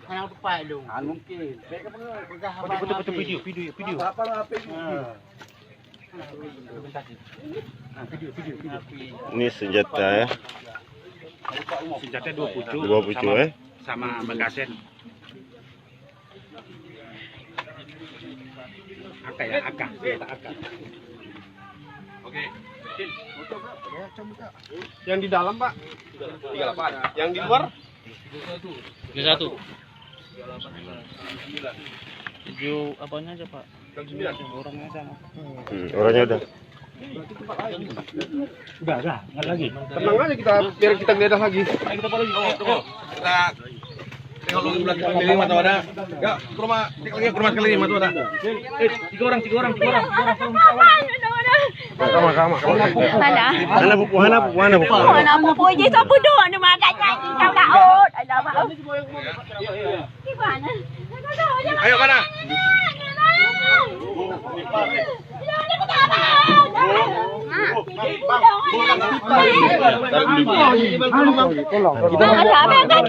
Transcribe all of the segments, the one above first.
Kanang tupa dong. Mungkin. Foto video. Apa lah HP ini? Ini senjata ya. Senjata 2 pucuk. 2 pucuk sama magasin. AK ya, AK. Oke. Yang di dalam, Pak. 38. Yang di luar 31. 7 apanya aja, Pak? 9. Orangnya sama. Orangnya udah. Enggak lagi. Tenang aja kita, biar kita geledah lagi. Kita tengok dulu belakang keliling mata ada. Ya, ke rumah sekali mata ada. 3 orang. Kama. Mana? Mana Pupu je siapa duk nak makan nyanyi kau laut. Alamak. Gimana? Ayo mana?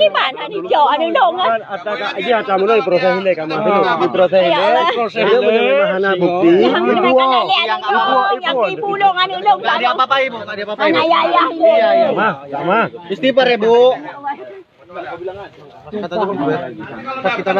Gimana ni jauh ada dong. Ini akan mulai proses ini kamu di proses ini. Mana bukti? Yang ibu long anu long. Ada apa-apa, Ibu? Ada apa-apa, Ibu? Anak ayah. Sama. Istighfar ya, Bu. Kata dulu, kita